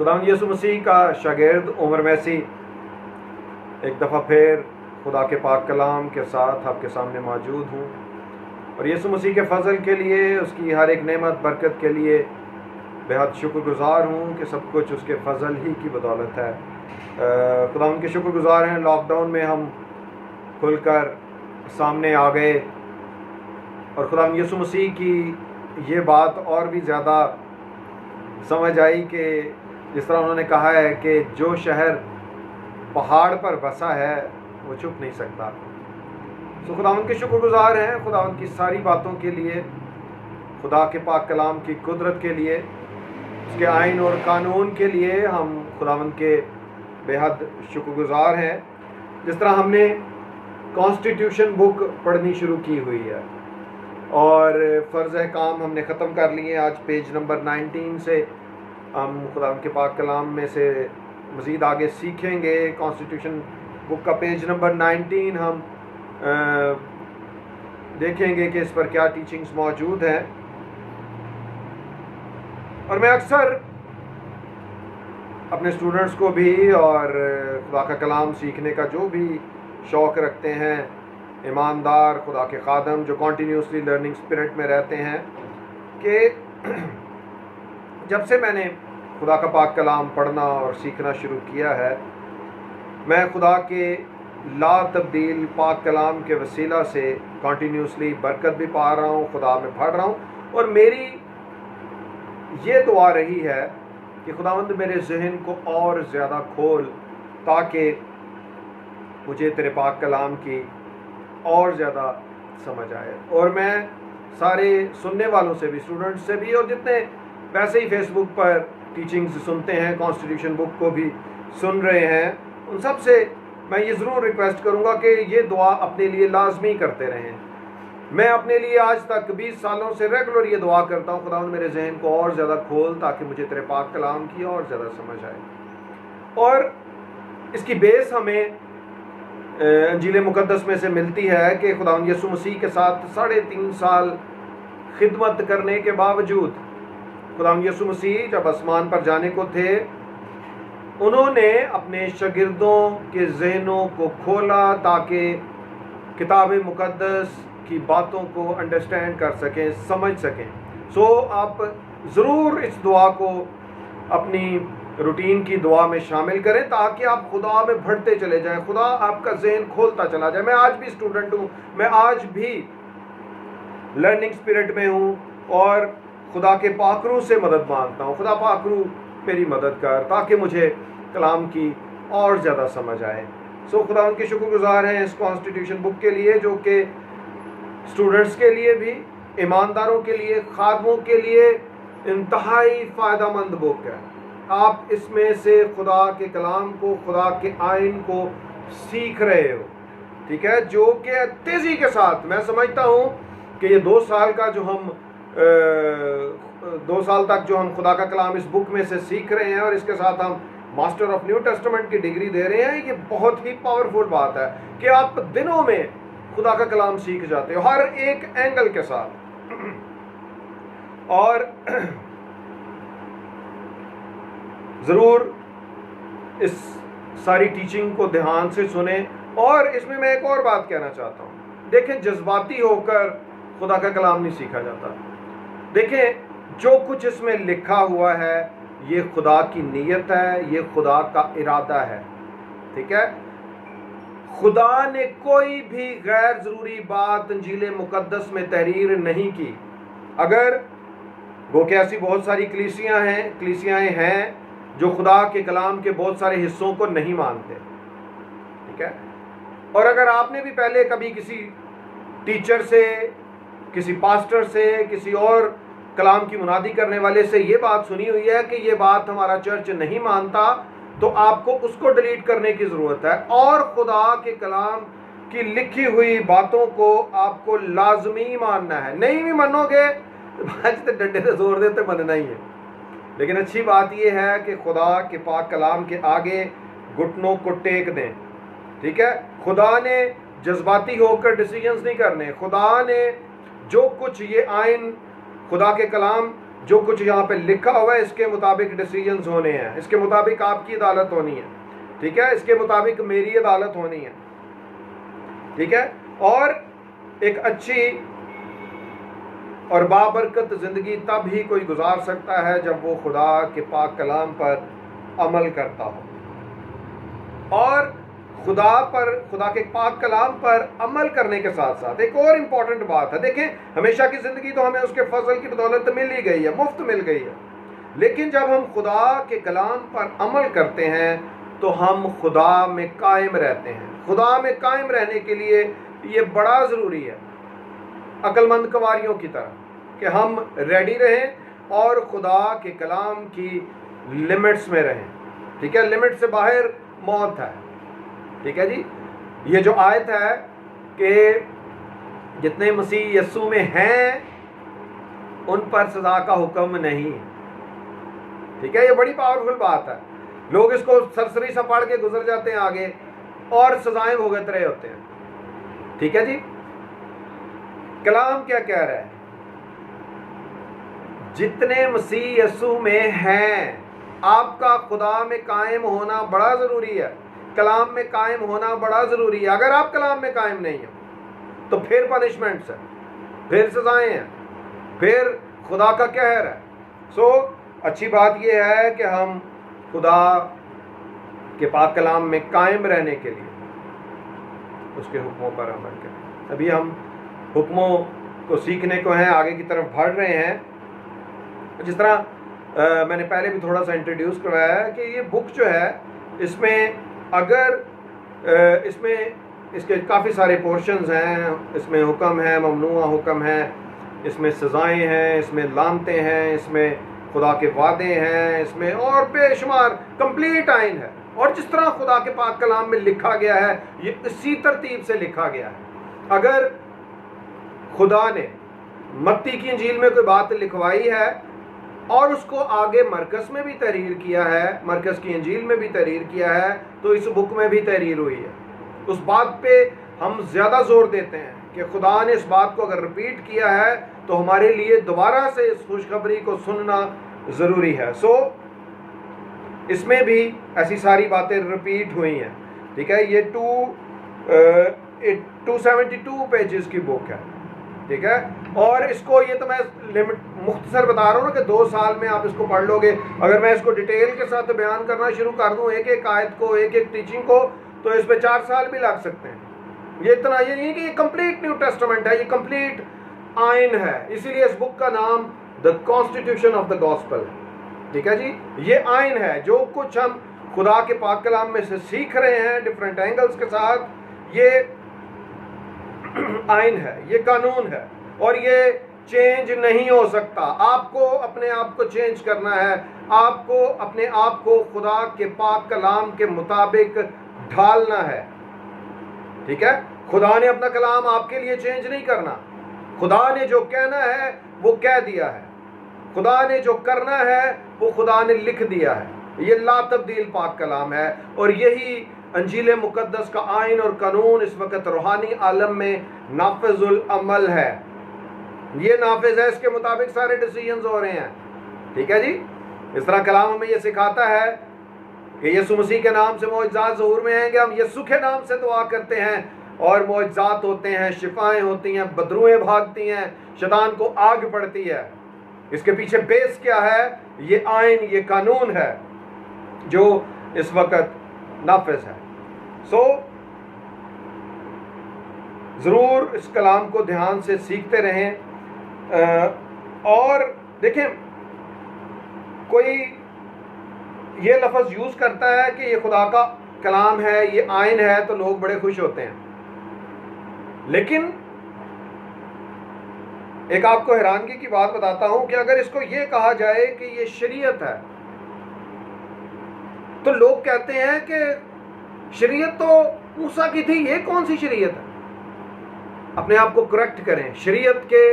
خداوند یسوع مسیح کا شاگرد عمر میسی ایک دفعہ پھر خدا کے پاک کلام کے ساتھ آپ کے سامنے موجود ہوں، اور یسوع مسیح کے فضل کے لیے، اس کی ہر ایک نعمت برکت کے لیے بے حد شکر گزار ہوں کہ سب کچھ اس کے فضل ہی کی بدولت ہے۔ خداوند کے شکر گزار ہیں، لاک ڈاؤن میں ہم کھل کر سامنے آ گئے، اور خداوند یسوع مسیح کی یہ بات اور بھی زیادہ سمجھ آئی کہ جس طرح انہوں نے کہا ہے کہ جو شہر پہاڑ پر بسا ہے وہ چھپ نہیں سکتا۔ تو خداوند کے شکر گزار ہیں خداوند کی ساری باتوں کے لیے، خدا کے پاک کلام کی قدرت کے لیے، اس کے آئین اور قانون کے لیے ہم خداوند کے بے حد شکر گزار ہیں۔ جس طرح ہم نے کانسٹیٹیوشن بک پڑھنی شروع کی ہوئی ہے اور فرض احکام ہم نے ختم کر لیے، آج پیج نمبر 19 سے ہم خداوند کے پاک کلام میں سے مزید آگے سیکھیں گے۔ کانسٹیٹیوشن بک کا پیج نمبر 19 ہم دیکھیں گے کہ اس پر کیا ٹیچنگز موجود ہیں۔ اور میں اکثر اپنے اسٹوڈنٹس کو بھی اور خدا کا کلام سیکھنے کا جو بھی شوق رکھتے ہیں، ایماندار خدا کے خادم جو کنٹینیوسلی لرننگ اسپرٹ میں رہتے ہیں، کہ جب سے میں نے خدا کا پاک کلام پڑھنا اور سیکھنا شروع کیا ہے، میں خدا کے لا تبدیل پاک کلام کے وسیلہ سے کنٹینیوسلی برکت بھی پا رہا ہوں، خدا میں پڑھ رہا ہوں، اور میری یہ دعا رہی ہے کہ خداوند میرے ذہن کو اور زیادہ کھول تاکہ مجھے تیرے پاک کلام کی اور زیادہ سمجھ آئے۔ اور میں سارے سننے والوں سے بھی، اسٹوڈنٹس سے بھی، اور جتنے ویسے ہی فیس بک پر ٹیچنگز سنتے ہیں، کانسٹیٹیوشن بک کو بھی سن رہے ہیں، ان سب سے میں یہ ضرور ریکویسٹ کروں گا کہ یہ دعا اپنے لیے لازمی کرتے رہیں۔ میں اپنے لیے آج تک 20 سالوں سے ریگولر یہ دعا کرتا ہوں، خداوند میرے ذہن کو اور زیادہ کھول تاکہ مجھے تیرے پاک کلام کی اور زیادہ سمجھ آئے۔ اور اس کی بیس ہمیں انجیل مقدس میں سے ملتی ہے کہ خداوند یسوع مسیح کے ساتھ 3.5 سال خدمت کرنے کے باوجود خداوند یسوع مسیح جب آسمان پر جانے کو تھے، انہوں نے اپنے شاگردوں کے ذہنوں کو کھولا تاکہ کتاب مقدس کی باتوں کو انڈرسٹینڈ کر سکیں، سمجھ سکیں۔ سو آپ ضرور اس دعا کو اپنی روٹین کی دعا میں شامل کریں تاکہ آپ خدا میں بڑھتے چلے جائیں، خدا آپ کا ذہن کھولتا چلا جائے۔ میں آج بھی اسٹوڈنٹ ہوں، میں آج بھی لرننگ اسپرٹ میں ہوں، اور خدا کے پاک روح سے مدد مانگتا ہوں، خدا پاک روح میری مدد کر تاکہ مجھے کلام کی اور زیادہ سمجھ آئے۔ سو خدا ان کے شکر گزار ہیں اس کانسٹیٹیوشن بک کے لیے، جو کہ اسٹوڈنٹس کے لیے بھی، ایمانداروں کے لیے، خادموں کے لیے انتہائی فائدہ مند بک ہے۔ آپ اس میں سے خدا کے کلام کو، خدا کے آئین کو سیکھ رہے ہو، ٹھیک ہے، جو کہ تیزی کے ساتھ، میں سمجھتا ہوں کہ یہ 2 سال کا جو ہم 2 سال تک جو ہم خدا کا کلام اس بک میں سے سیکھ رہے ہیں، اور اس کے ساتھ ہم ماسٹر آف نیو ٹیسٹمنٹ کی ڈگری دے رہے ہیں، یہ بہت ہی پاورفل بات ہے کہ آپ دنوں میں خدا کا کلام سیکھ جاتے ہو، ہر ایک اینگل کے ساتھ۔ اور ضرور اس ساری ٹیچنگ کو دھیان سے سنیں۔ اور اس میں ایک اور بات کہنا چاہتا ہوں، دیکھیں جذباتی ہو کر خدا کا کلام نہیں سیکھا جاتا۔ دیکھیں جو کچھ اس میں لکھا ہوا ہے یہ خدا کی نیت ہے، یہ خدا کا ارادہ ہے، ٹھیک ہے۔ خدا نے کوئی بھی غیر ضروری بات انجیل مقدس میں تحریر نہیں کی۔ اگر وہ کہ ایسی بہت ساری کلیسیاں ہیں جو خدا کے کلام کے بہت سارے حصوں کو نہیں مانتے، ٹھیک ہے۔ اور اگر آپ نے بھی پہلے کبھی کسی ٹیچر سے، کسی پاسٹر سے، کسی اور کلام کی منادی کرنے والے سے یہ بات سنی ہوئی ہے کہ یہ بات ہمارا چرچ نہیں مانتا، تو آپ کو اس کو ڈیلیٹ کرنے کی ضرورت ہے، اور خدا کے کلام کی لکھی ہوئی باتوں کو آپ کو لازمی ماننا ہے۔ نہیں بھی مانو گے تو ڈنڈے سے زور دیتے ماننا ہی ہے۔ لیکن اچھی بات یہ ہے کہ خدا کے پاک کلام کے آگے گھٹنوں کو ٹیک دیں، ٹھیک ہے۔ خدا نے جذباتی ہو کر ڈیسیجنز نہیں کرنے، خدا نے جو کچھ یہ آئین خدا کے کلام جو کچھ یہاں پہ لکھا ہوا ہے اس کے مطابق ڈیسیجنز ہونے ہیں، اس کے مطابق آپ کی عدالت ہونی ہے، ٹھیک ہے، اس کے مطابق میری عدالت ہونی ہے، ٹھیک ہے، اور ایک اچھی اور بابرکت زندگی تب ہی کوئی گزار سکتا ہے جب وہ خدا کے پاک کلام پر عمل کرتا ہو۔ اور خدا کے پاک کلام پر عمل کرنے کے ساتھ ساتھ ایک اور امپورٹنٹ بات ہے، دیکھیں ہمیشہ کی زندگی تو ہمیں اس کے فضل کی بدولت مل ہی گئی ہے، مفت مل گئی ہے، لیکن جب ہم خدا کے کلام پر عمل کرتے ہیں تو ہم خدا میں قائم رہتے ہیں۔ خدا میں قائم رہنے کے لیے یہ بڑا ضروری ہے، عقل مند کنواریوں کی طرح، کہ ہم ریڈی رہیں اور خدا کے کلام کی لمٹس میں رہیں، ٹھیک ہے، لمٹ سے باہر موت ہے، ٹھیک ہے جی۔ یہ جو آیت ہے کہ جتنے مسیح یسوع میں ہیں ان پر سزا کا حکم نہیں، ٹھیک ہے، یہ بڑی پاورفل بات ہے۔ لوگ اس کو سرسری سا پڑھ کے گزر جاتے ہیں آگے اور سزائیں بھگت رہے ہوتے ہیں، ٹھیک ہے جی۔ کلام کیا کہہ رہا ہے؟ جتنے مسیح یسوع میں ہیں، آپ کا خدا میں قائم ہونا بڑا ضروری ہے، کلام میں قائم ہونا بڑا ضروری ہے۔ اگر آپ کلام میں قائم نہیں ہیں تو پھر پنشمنٹس ہیں، پھر سزائیں ہیں، پھر خدا کا قہر ہے۔ سو اچھی بات یہ ہے کہ ہم خدا کے پاک کلام میں قائم رہنے کے لیے اس کے حکموں پر عمل کریں۔ ابھی ہم حکموں کو سیکھنے کو ہیں، آگے کی طرف بڑھ رہے ہیں۔ جس طرح میں نے پہلے بھی تھوڑا سا انٹروڈیوس کروایا ہے کہ یہ بک جو ہے اس میں اگر اس کے کافی سارے پورشنز ہیں، اس میں حکم ہے، ممنوع حکم ہے، اس میں سزائیں ہیں، اس میں لعنتیں ہیں، اس میں خدا کے وعدے ہیں، اس میں اور بے شمار کمپلیٹ آئین ہے۔ اور جس طرح خدا کے پاک کلام میں لکھا گیا ہے یہ اسی ترتیب سے لکھا گیا ہے۔ اگر خدا نے متی کی انجیل میں کوئی بات لکھوائی ہے اور اس کو آگے مرکز میں بھی تحریر کیا ہے، مرکز کی انجیل میں بھی تحریر کیا ہے، تو اس بک میں بھی تحریر ہوئی ہے۔ اس بات پہ ہم زیادہ زور دیتے ہیں کہ خدا نے اس بات کو اگر رپیٹ کیا ہے تو ہمارے لیے دوبارہ سے اس خوشخبری کو سننا ضروری ہے۔ سو اس میں بھی ایسی ساری باتیں رپیٹ ہوئی ہیں، ٹھیک ہے۔ یہ 272 پیجز کی بک ہے، ٹھیک ہے، اور اس کو یہ تو میں مختصر بتا رہا ہوں نا کہ 2 سال میں آپ اس کو پڑھ لو گے۔ اگر میں اس کو ڈیٹیل کے ساتھ بیان کرنا شروع کر دوں ایک ایک آیت کو، ایک ایک ٹیچنگ کو، تو اس پہ 4 سال بھی لگ سکتے ہیں۔ یہ اتنا یہ نہیں کہ یہ کمپلیٹ نیو ٹیسٹمنٹ ہے، یہ کمپلیٹ آئین ہے، اسی لیے اس بک کا نام the constitution of the gospel ہے، ٹھیک ہے جی۔ یہ آئین ہے، جو کچھ ہم خدا کے پاک کلام میں سے سیکھ رہے ہیں ڈفرینٹ اینگلز کے ساتھ، یہ آئین ہے، یہ قانون ہے، اور یہ چینج نہیں ہو سکتا۔ آپ کو اپنے آپ کو چینج کرنا ہے، آپ کو اپنے آپ کو خدا کے پاک کلام کے مطابق ڈھالنا ہے، ٹھیک ہے۔ خدا نے اپنا کلام آپ کے لیے چینج نہیں کرنا۔ خدا نے جو کہنا ہے وہ کہہ دیا ہے، خدا نے جو کرنا ہے وہ خدا نے لکھ دیا ہے۔ یہ لا تبدیل پاک کلام ہے، اور یہی انجیل مقدس کا آئین اور قانون اس وقت روحانی عالم میں نافذ العمل ہے۔ یہ نافذ ہے، اس کے مطابق سارے ڈیسیجنز ہو رہے ہیں، ٹھیک ہے جی۔ اس طرح کلام ہمیں یہ سکھاتا ہے کہ یسوع مسیح کے نام سے معجزات ظہور میں آئیں گے، ہم یسوع کے نام سے دعا کرتے ہیں اور معجزات ہوتے ہیں، شفائیں ہوتی ہیں، بدروہیں بھاگتی ہیں، شیطان کو آگ پڑتی ہے۔ اس کے پیچھے بیس کیا ہے؟ یہ آئین، یہ قانون ہے جو اس وقت نافذ ہے۔ سو ضرور اس کلام کو دھیان سے سیکھتے رہیں۔ اور دیکھیں، کوئی یہ لفظ یوز کرتا ہے کہ یہ خدا کا کلام ہے، یہ آئین ہے، تو لوگ بڑے خوش ہوتے ہیں، لیکن ایک آپ کو حیرانگی کی بات بتاتا ہوں کہ اگر اس کو یہ کہا جائے کہ یہ شریعت ہے تو لوگ کہتے ہیں کہ شریعت تو موسیٰ کی تھی، یہ کون سی شریعت ہے؟ اپنے آپ کو کریکٹ کریں، شریعت کے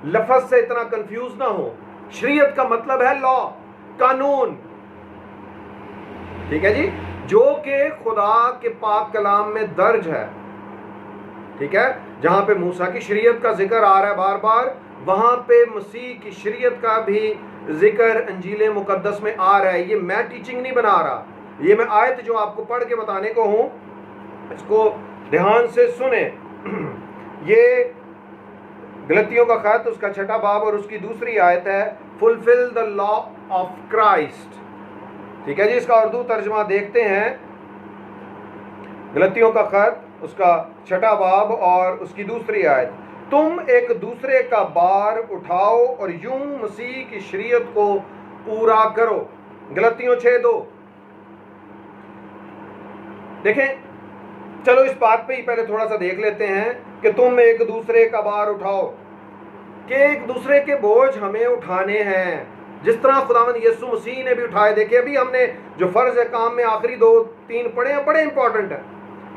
لفظ سے اتنا کنفیوز نہ ہو۔ شریعت کا مطلب ہے لا، قانون، ٹھیک ہے جی، جو کہ خدا کے پاک کلام میں درج ہے، ٹھیک ہے۔ جہاں پہ موسیٰ کی شریعت کا ذکر آ رہا ہے بار بار، وہاں پہ مسیح کی شریعت کا بھی ذکر انجیل مقدس میں آ رہا ہے. یہ میں ٹیچنگ نہیں بنا رہا, یہ میں آیت جو آپ کو پڑھ کے بتانے کو ہوں اس کو دھیان سے سنیں. یہ غلطیوں کا خط اس کا 6 باب اور اس کی دوسری آیت ہے, فلفل دا لا آف کرائسٹ. ٹھیک ہے جی, اس کا اردو ترجمہ دیکھتے ہیں. غلطیوں کا خط اس کا 6 باب اور اس کی دوسری آیت, تم ایک دوسرے کا بار اٹھاؤ اور یوں مسیح کی شریعت کو پورا کرو. غلطیوں 6:2. دیکھیں, چلو اس بات پہ ہی پہلے تھوڑا سا دیکھ لیتے ہیں کہ تم ایک دوسرے کا بار اٹھاؤ, کہ ایک دوسرے کے بوجھ ہمیں اٹھانے ہیں جس طرح خداوند یسوع مسیح نے بھی اٹھائے. دیکھیں ابھی ہم نے جو فرض کام میں آخری 2-3 پڑھے ہیں, بڑے امپورٹنٹ ہیں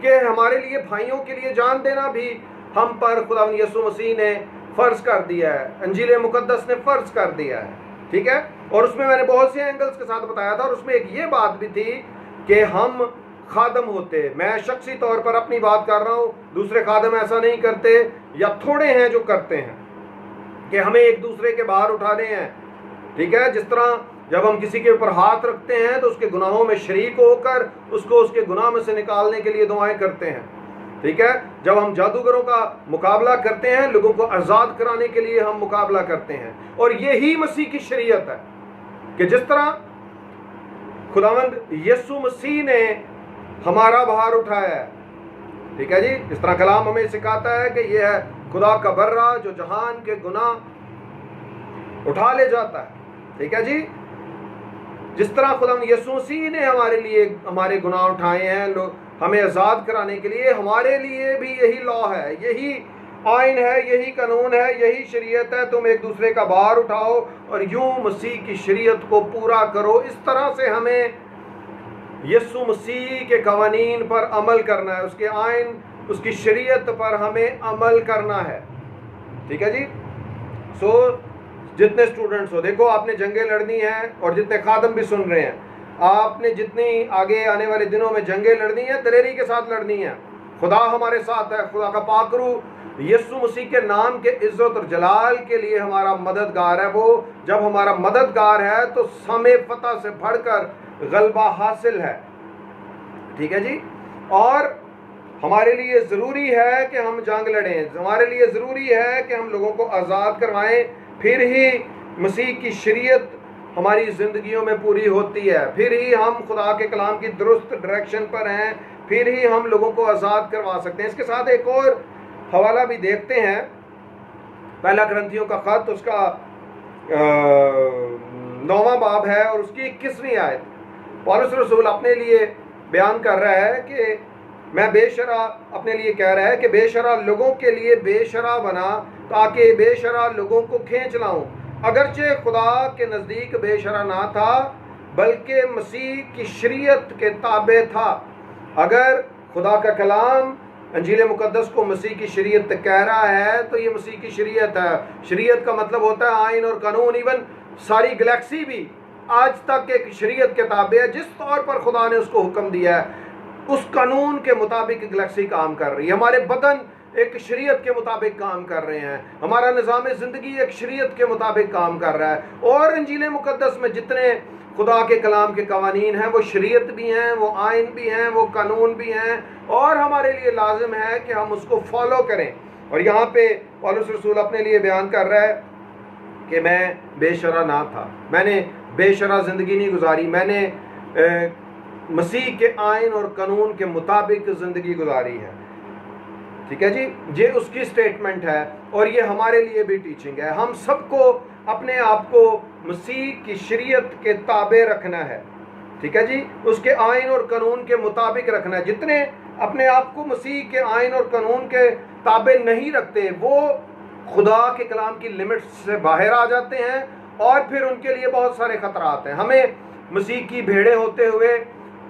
کہ ہمارے لیے بھائیوں کے لیے جان دینا بھی ہم پر خداوند یسوع مسیح نے فرض کر دیا ہے, انجیل مقدس نے فرض کر دیا ہے. ٹھیک ہے, اور اس میں نے بہت سے اینگلز کے ساتھ بتایا تھا, اور اس میں ایک یہ بات بھی تھی کہ ہم خادم ہوتے, میں شخصی طور پر اپنی بات کر رہا ہوں, دوسرے خادم ایسا نہیں کرتے یا تھوڑے ہیں جو کرتے ہیں کہ ہمیں ایک دوسرے کے باہر اٹھانے ہیں. ٹھیک ہے, جس طرح جب ہم کسی کے اوپر ہاتھ رکھتے ہیں تو اس کے گناہوں میں شریک ہو کر اس کو اس کے گناہ میں سے نکالنے کے لیے دعائیں کرتے ہیں. ٹھیک ہے, جب ہم جادوگروں کا مقابلہ کرتے ہیں, لوگوں کو آزاد کرانے کے لیے ہم مقابلہ کرتے ہیں. اور یہی مسیح کی شریعت ہے کہ جس طرح خداوند یسوع مسیح نے ہمارا بھار اٹھایا ہے. ٹھیک ہے جی, اس طرح کلام ہمیں سکھاتا ہے کہ یہ ہے خدا کا برہ جو جہان کے گناہ اٹھا لے جاتا ہے. ٹھیک ہے جی, جس طرح خداوند یسوع مسیح نے ہمارے لیے ہمارے گناہ اٹھائے ہیں ہمیں آزاد کرانے کے لیے, ہمارے لیے بھی یہی لا ہے, یہی آئین ہے, یہی قانون ہے, یہی شریعت ہے. تم ایک دوسرے کا بار اٹھاؤ اور یوں مسیح کی شریعت کو پورا کرو. اس طرح سے ہمیں یسوع مسیح کے قوانین پر عمل کرنا ہے, اس کے آئین, اس کی شریعت پر ہمیں عمل کرنا ہے. ٹھیک ہے جی, سو جتنے اسٹوڈنٹس ہو, دیکھو آپ نے جنگیں لڑنی ہیں, اور جتنے خادم بھی سن رہے ہیں, آپ نے جتنی آگے آنے والے دنوں میں جنگیں لڑنی ہیں دلیری کے ساتھ لڑنی ہیں. خدا ہمارے ساتھ ہے, خدا کا پاک روح یسوع مسیح کے نام کے عزت اور جلال کے لیے ہمارا مددگار ہے. وہ جب ہمارا مددگار ہے تو ہمیں فتح سے بڑھ کر غلبہ حاصل ہے. ٹھیک ہے جی, اور ہمارے لیے ضروری ہے کہ ہم جنگ لڑیں, ہمارے لیے ضروری ہے کہ ہم لوگوں کو آزاد کروائیں, پھر ہی مسیح کی شریعت ہماری زندگیوں میں پوری ہوتی ہے, پھر ہی ہم خدا کے کلام کی درست ڈائریکشن پر ہیں, پھر ہی ہم لوگوں کو آزاد کروا سکتے ہیں. اس کے ساتھ ایک اور حوالہ بھی دیکھتے ہیں, پہلا کرنتھیوں کا خط اس کا 9واں باب ہے اور اس کی 21ویں آیت. پولس رسول اپنے لیے بیان کر رہا ہے کہ میں بے شرع, اپنے لیے کہہ رہا ہے کہ بے شرع لوگوں کے لیے بے شرع بنا تاکہ بے شرع لوگوں کو کھینچ لاؤں. اگرچہ خدا کے نزدیک بے شرع نہ تھا بلکہ مسیح کی شریعت کے تابع تھا. اگر خدا کا کلام انجیل مقدس کو مسیح کی شریعت کہہ رہا ہے تو یہ مسیح کی شریعت ہے. شریعت کا مطلب ہوتا ہے آئین اور قانون. ایون ساری گلیکسی بھی آج تک ایک شریعت کے تابع ہے. جس طور پر خدا نے اس کو حکم دیا ہے اس قانون کے مطابق گلیکسی کام کر رہی ہے. ہمارے بدن ایک شریعت کے مطابق کام کر رہے ہیں, ہمارا نظام زندگی ایک شریعت کے مطابق کام کر رہا ہے. اور انجیل مقدس میں جتنے خدا کے کلام کے قوانین ہیں وہ شریعت بھی ہیں, وہ آئین بھی ہیں, وہ قانون بھی ہیں, اور ہمارے لیے لازم ہے کہ ہم اس کو فالو کریں. اور یہاں پہ پولس رسول اپنے لیے بیان کر رہا ہے کہ میں بے شرع نہ تھا, میں نے بے شرع زندگی نہیں گزاری, میں نے مسیح کے آئین اور قانون کے مطابق زندگی گزاری ہے. ٹھیک ہے جی, یہ اس کی سٹیٹمنٹ ہے اور یہ ہمارے لیے بھی ٹیچنگ ہے. ہم سب کو اپنے آپ کو مسیح کی شریعت کے تابع رکھنا ہے. ٹھیک ہے جی, اس کے آئین اور قانون کے مطابق رکھنا ہے. جتنے اپنے آپ کو مسیح کے آئین اور قانون کے تابع نہیں رکھتے وہ خدا کے کلام کی لمٹس سے باہر آ جاتے ہیں, اور پھر ان کے لیے بہت سارے خطرات ہیں. ہمیں مسیح کی بھیڑیں ہوتے ہوئے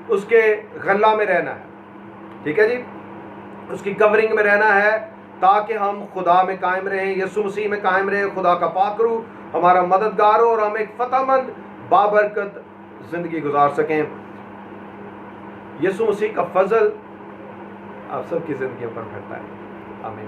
اس کے غلہ میں رہنا ہے. ٹھیک ہے جی, اس کی کورنگ میں رہنا ہے تاکہ ہم خدا میں قائم رہیں, یسوع مسیح میں قائم رہیں. خدا کا پاک روح ہمارا مددگار ہو اور ہم ایک فتح مند بابرکت زندگی گزار سکیں. یسوع مسیح کا فضل آپ سب کی زندگیوں پر پھیلتا ہے. آمین.